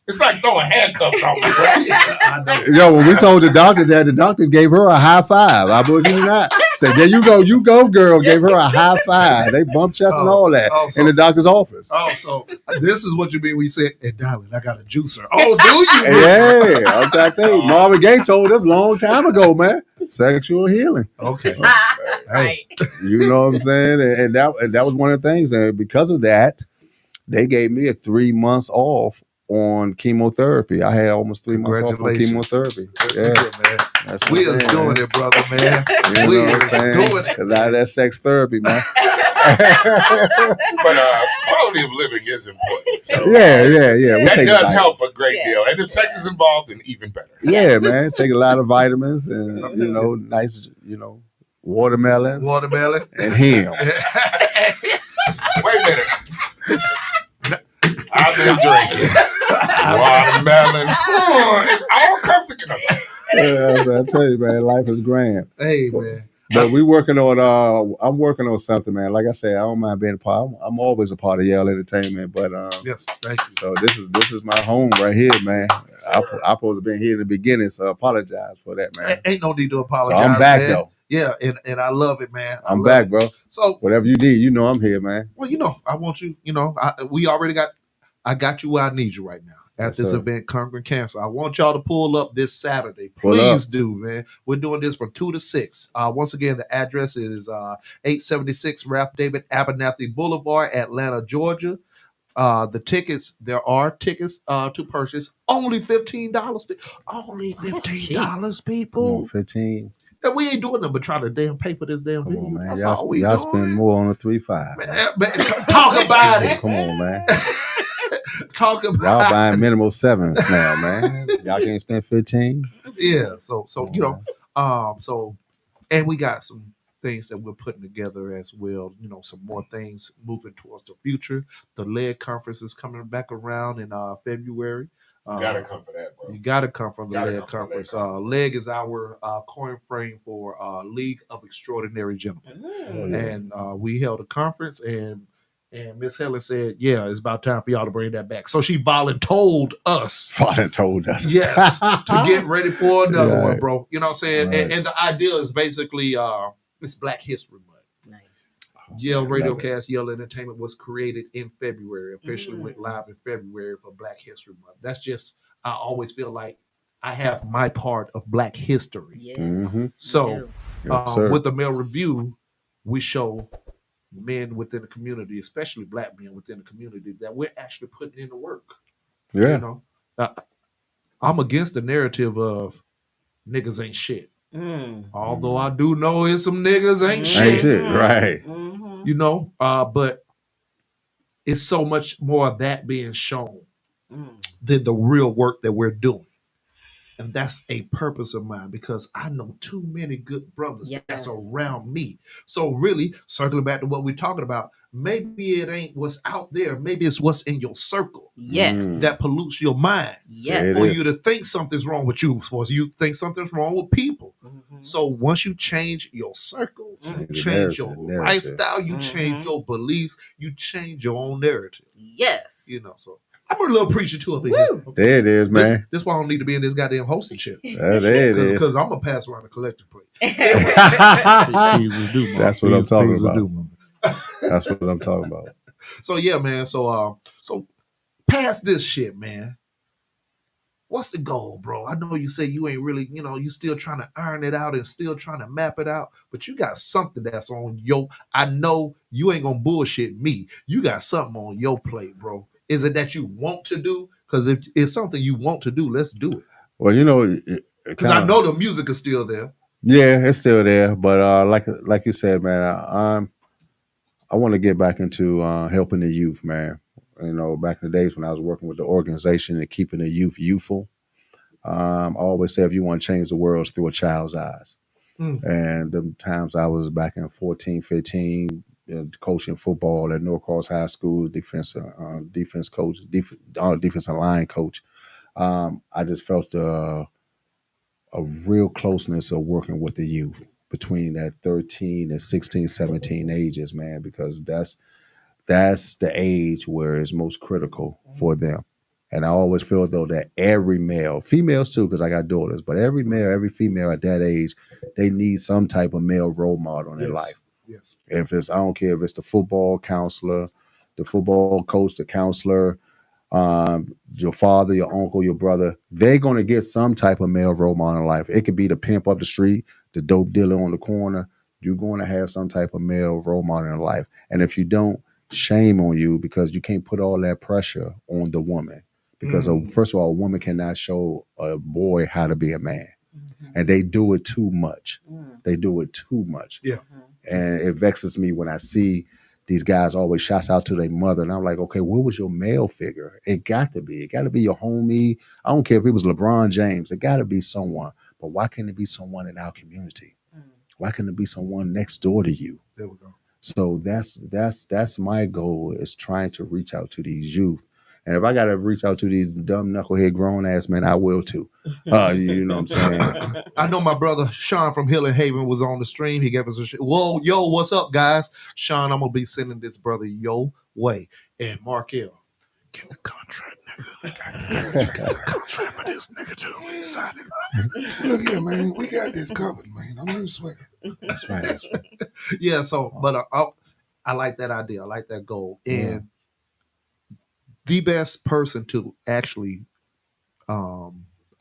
it's like throwing handcuffs on me, bro. Yo, when we told the doctor that, the doctor gave her a high five. I believe you not. Said, there you go, girl. Gave her a high five. They bumped chest and all that in the doctor's office. Oh, so this is what you mean when you said, hey, darling, I got a juicer. Oh, do you? Yeah, I'm trying to tell you. Marvin Gaye told us a long time ago, man. Sexual healing. Okay. Right. You know what I'm saying? And that was one of the things. And because of that, they gave me a 3 months off on chemotherapy. I had almost 3 months off on chemotherapy. Yeah, man. That's we is doing it, brother, man. You know what I'm saying? Doing it. A lot of that sex therapy, man. But quality of living is important. So Yeah. That does help a great deal. And if sex is involved, then even better. Yeah, man. Take a lot of vitamins and, nice, watermelon. And hams. Wait a minute. I've been drinking watermelon. It all comes together. Yeah, I tell you, man, life is grand. Hey, man. But we working on. I'm working on something, man. Like I said, I don't mind being a part. I'm always a part of Yale Entertainment. But yes, thank you. So this is my home right here, man. I supposed to have been here in the beginning, so I apologize for that, man. Ain't no need to apologize. So I'm back, man. though. Yeah, and I love it, man. I'm back, bro. So whatever you need, I'm here, man. Well, I want you. I got you where I need you right now at this event, Conquering Cancer. I want y'all to pull up this Saturday. Please do, man. We're doing this from 2 to 6. Once again, the address is 876 Ralph David Abernathy Boulevard, Atlanta, Georgia. There are tickets to purchase. Only $15. Only $15, people. 15. And we ain't doing nothing but trying to damn pay for this damn Come video. on, man. That's Y'all, all we y'all doing. spend more on a 3.5. Talk about it. Come on, man. Talk about Y'all buying minimal 7s now, man. Y'all can't spend 15. Yeah. So you know, so and we got some things that we're putting together as well. You know, some more things moving towards the future. The LED conference is coming back around in February. You gotta come for that, bro. You gotta come from the Gotta LED come from conference. LED conference. LEG is our coin frame for League of Extraordinary Gentlemen, and we held a conference, and Miss Helen said, "Yeah, it's about time for y'all to bring that back." So she voluntold us. Yes, to get ready for another one, Right. bro. You know what I'm saying? Right. And the idea is basically it's Black History Month. Nice. Yale Radiocast, Yale Entertainment was created in February. Officially went live in February for Black History Month. That's just, I always feel like I have my part of Black history. Yes. Mhm. So Yes, sir. with the Male Review, we show men within the community, especially Black men within the community, that we're actually putting in the work. Yeah. You know, I'm against the narrative of niggas ain't shit. Although I do know it's some niggas ain't shit. Ain't shit, right. You know, but it's so much more of that being shown than the real work that we're doing. And that's a purpose of mine because I know too many good brothers that's around me. So really, circling back to what we're talking about, maybe it ain't what's out there. Maybe it's what's in your circle. Yes. That pollutes your mind. Yes. For you to think something's wrong with you, for you to think something's wrong with people. So once you change your circle, you change your lifestyle, you change your beliefs, you change your own narrative. Yes. You know, so I'm a little preacher too up in here. There it is, man. This why I don't need to be in this goddamn hosting shit. There it is. Because I'm gonna pass around a collector plate. That's what I'm talking Things will about. do, man. That's what I'm talking about. So yeah, man. So past this shit, man. What's the goal, bro? I know you say you ain't really, you know, you still trying to iron it out and still trying to map it out, but you got something that's on your. I know you ain't gonna bullshit me. You got something on your plate, bro. Is it that you want to do? Because if it's something you want to do, let's do it. Well, you know, Because I know the music is still there. Yeah, it's still there, but like you said, man, I want to get back into helping the youth, man. You know, back in the days when I was working with the organization and keeping the youth youthful, I always say if you want to change the world, it's through a child's eyes. And the times I was back in 14, 15, coaching football at Norcross High School, defense coach, defensive line coach, I just felt a real closeness of working with the youth between that 13 and 16, 17 ages, man, because that's the age where it's most critical for them. And I always feel though that every male, females too, because I got daughters, but every male, every female at that age, they need some type of male role model in their life. Yes. If it's, I don't care if it's the football counselor, the football coach, the counselor, your father, your uncle, your brother, they're going to get some type of male role model in life. It could be the pimp up the street, the dope dealer on the corner. You're going to have some type of male role model in life. And if you don't, shame on you because you can't put all that pressure on the woman. Because first of all, a woman cannot show a boy how to be a man. And they do it too much. They do it too much. Yeah. And it vexes me when I see these guys always shouts out to their mother. And I'm like, okay, what was your male figure? It got to be your homie. I don't care if it was LeBron James. It got to be someone. But why can't it be someone in our community? Why can't it be someone next door to you? There we go. So that's my goal, is trying to reach out to these youth. And if I got to reach out to these dumb knucklehead grown ass men, I will too. You know what I'm saying? I know my brother Sean from Hill and Haven was on the stream. He gave us a whoa, yo, what's up, guys? Sean, I'm gonna be sending this brother your way. And Markel, get the contract, nigga. Get the contract for this nigga too. He signed it. Look here, man. We got this covered, man. Don't even sweat it. That's right. Yeah. So, but I like that idea. I like that goal. And the best person to actually, I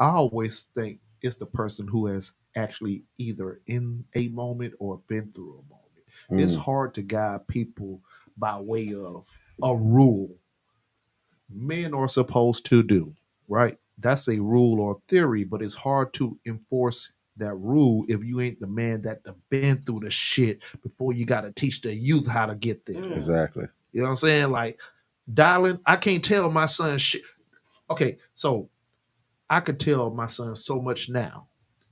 always think it's the person who has actually either in a moment or been through a moment. It's hard to guide people by way of a rule. Men are supposed to do, right? That's a rule or theory, but it's hard to enforce that rule if you ain't the man that done been through the shit before you got to teach the youth how to get there. Exactly. You know what I'm saying? Like, darling, I can't tell my son shit. Okay, so I could tell my son so much now.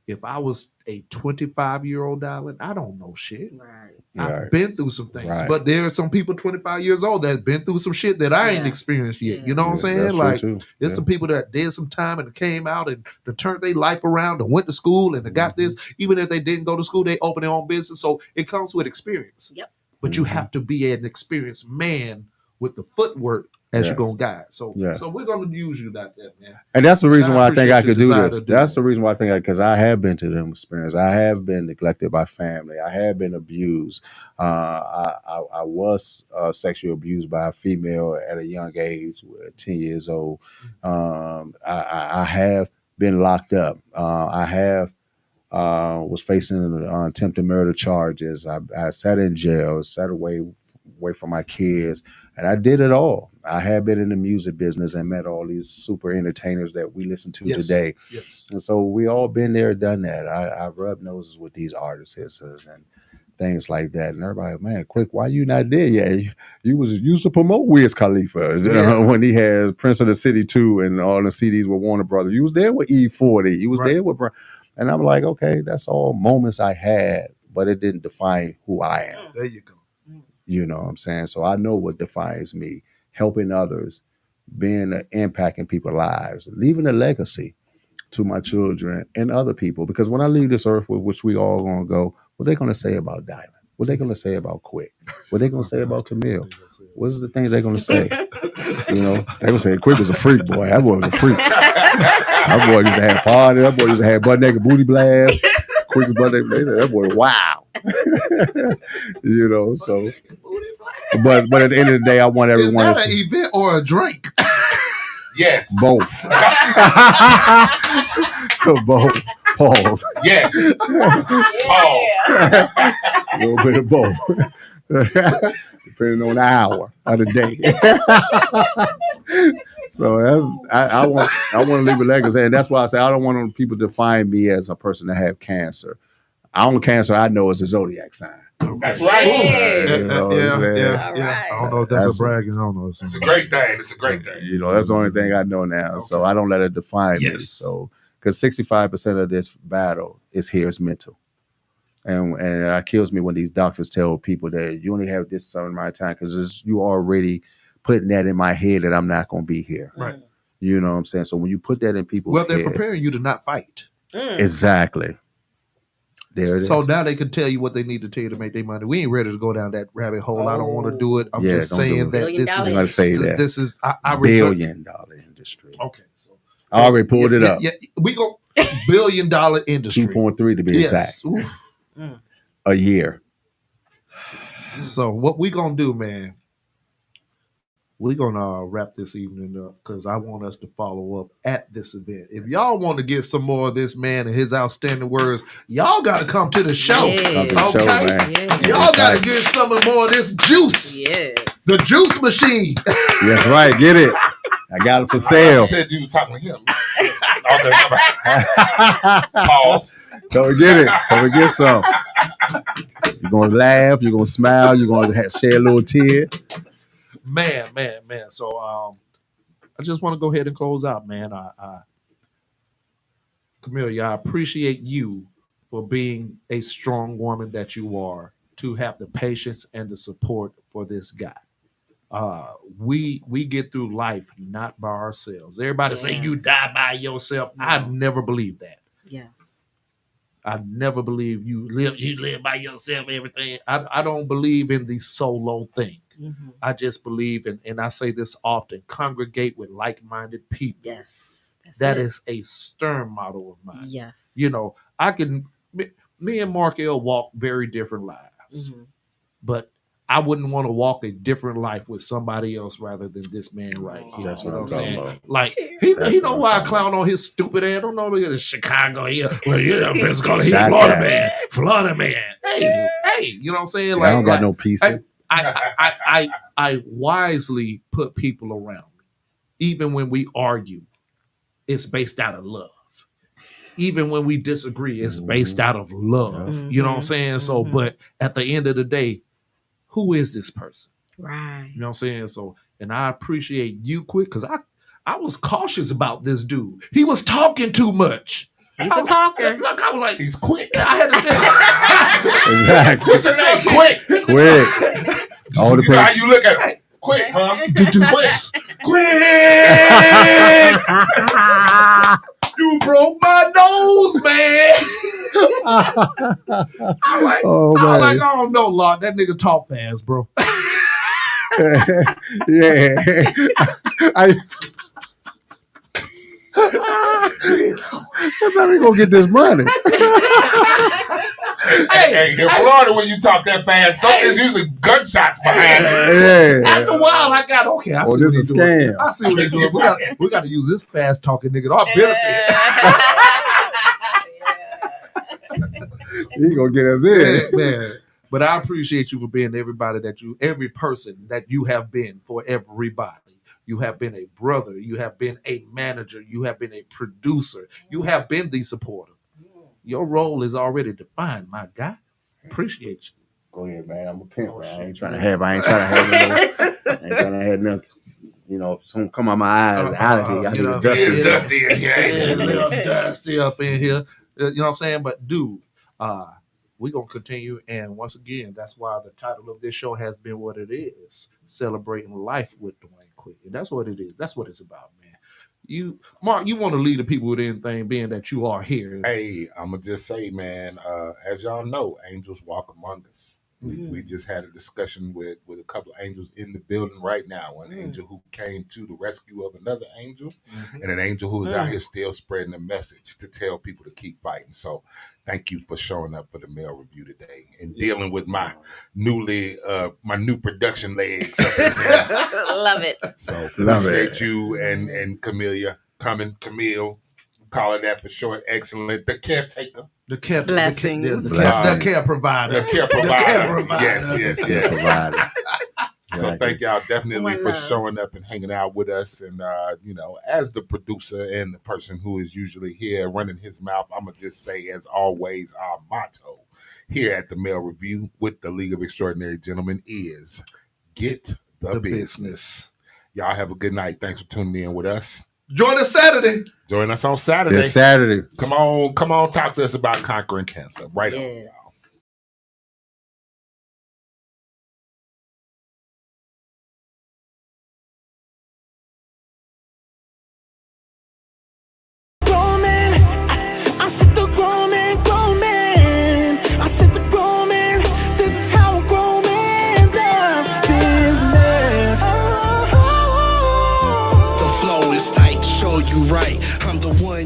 If I was a 25-year-old, darling, I don't know shit. Right. I've been through some things, Right. but there are some people 25 years old that's been through some shit that I ain't experienced yet. You know what I'm saying? that's true Like, too. there's some people that did some time and came out and they turned their life around and went to school and they got this. Even if they didn't go to school, they opened their own business. So it comes with experience. Yep. But you have to be an experienced man with the footwork as you're gonna guide. So, so we're gonna use you like that, man. And that's the reason why I think I appreciate could your do desire this. to do That's the reason why I think because I have been to them experience. I have been neglected by family. I have been abused. I was sexually abused by a female at a young age, 10 years old. I have been locked up. I have was facing attempted murder charges. I sat in jail, sat away from my kids, and I did it all. I have been in the music business and met all these super entertainers that we listen to today. Yes. And so we all been there, done that. I rubbed noses with these artists and things like that. And everybody, man, Quick, why you not there yet? You used to promote Wiz Khalifa when he had Prince of the City 2 and all the CDs with Warner Brothers. You was there with E40. You was there with and I'm like, okay, that's all moments I had, but it didn't define who I am. There you go. You know what I'm saying? So I know what defines me, helping others, being impacting people's lives, leaving a legacy to my children and other people. Because when I leave this earth, with which we all gonna go, what they gonna say about Diamond? What they gonna say about Quick? What they gonna say about Camille? What's the things they gonna say? You know, they gonna say Quick was a freak, boy. That boy was a freak. That boy used to have party. That boy used to have butt naked booty blast. Quick as butt naked. They said that boy, wow. You know, so. But at the end of the day, I want everyone. Is that an event or a drink? Yes. Both. Both. Pause. Yes. Pause. A little bit of both. Depending on the hour of the day. So that's I want to leave a legacy, and that's why I say I don't want people to define me as a person that have cancer. Our own cancer I know is a zodiac sign. That's right. You know what I'm saying? I don't know if that's a bragging. I don't know. It's a great thing. It's a great thing. You know, that's the only thing I know now. So I don't let it define me. So because 65% of this battle is mental. And it kills me when these doctors tell people that you only have this certain amount of time because you already putting that in my head that I'm not going to be here. Right. You know what I'm saying? So when you put that in people's Well, they're head, preparing you to not fight. exactly. There it So is. now they can tell you what they need to tell you to make their money. We ain't ready to go down that rabbit hole. I don't want to do it. I'm Yeah, just don't do saying it. that $1 this billion is. I'm gonna say that. This is. I $1 research- billion industry. Okay. So I already pulled it up. Yeah, we go $1 billion industry. 2.3 to be Yes. exact. Oof. A year. So what we gonna do, man? We're gonna wrap this evening up because I want us to follow up at this event. If y'all want to get some more of this man and his outstanding words, y'all got to come to the show. Yeah. Come to the show, man. Y'all got to get some more of this juice. Yes. The juice machine. That's right. Get it. I got it for I sale. said you was talking to him. Okay. Pause. Come get it. Come and get some. You're gonna laugh. You're gonna smile. You're gonna share a little tear. Man. So I just want to go ahead and close out, man. Camelia, I appreciate you for being a strong woman that you are, to have the patience and the support for this guy. We get through life not by ourselves. Everybody say you die by yourself. No. I never believed that. Yes. I never believe you live by yourself, everything. I don't believe in the solo thing. Mm-hmm. I just believe in, and I say this often, congregate with like-minded people. Yes. That is a stern motto of mine. Yes. You know, me and Mark L walk very different lives, Mhm. but I wouldn't want to walk a different life with somebody else rather than this man right here. That's You what know I'm talking about. Like That's he what know I'm why I talking clown on his stupid ass. I don't know look at Chicago here. Well, you know, Pensacola, he's Chi-town. Florida man. Hey, you know what I'm saying? I don't got no peace. I wisely put people around me, even when we argue. It's based out of love. even when we disagree, it's based out of love. You know what I'm saying? So, but at the end of the day, who is this person? Right. You know what I'm saying? So, and I appreciate you, Quick, because I was cautious about this dude. He was talking too much. He's a talker. Look, I was like, he's quick. I had to Exactly. What's your name? Quick. Quick. All the How you look at him? Quick, huh? Quick. You broke my nose, man. I'm like, Oh, I was man. like, I don't know, Lord. That nigga talk fast, bro. Yeah. That's how we gonna get this money. Hey, in Florida, when you talk that fast, there's usually gunshots behind it. Yeah. After a while, I got okay. I see this what is they a doing. scam. I see what they doing. We got to use this fast talking nigga to our benefit. He gonna get us in. Man. But I appreciate you for being every person that you have been for everybody. You have been a brother. You have been a manager. You have been a producer. You have been the supporter. Your role is already defined, my guy. Appreciate you. Go ahead, man. I'm a pimp, man. I ain't trying to have nothing. You know, if something come out my eyes out of here. I need It's dusty in here. A little dusty up in here. You know what I'm saying? But dude, we're going to continue. And once again, that's why the title of this show has been what it is. Celebrating life with Dwayne Quick. And that's what it is. That's what it's about, man. Mark, you want to lead the people with anything, being that you are here. Hey, I'm going to just say, man, as y'all know, angels walk among us. We just had a discussion with a couple of angels in the building right now. An angel who came to the rescue of another angel, and an angel who is out here still spreading a message to tell people to keep fighting. So thank you for showing up for the Mail Review today and dealing with my new production legs. Love it. So appreciate you and Camille coming. Camille, call it that for short. Excellent. The caretaker. The care Blessings. The care provider. The care provider. The care provider. Yes. Provider. So thank y'all definitely for showing up and hanging out with us. And, as the producer and the person who is usually here running his mouth, I'm going to just say, as always, our motto here at the Mail Review with the League of Extraordinary Gentlemen is get the business. Y'all have a good night. Thanks for tuning in with us. Join us Saturday. Join us on Saturday. This Saturday. Come on, talk to us about conquering cancer. Right on, y'all. Right, I'm the one.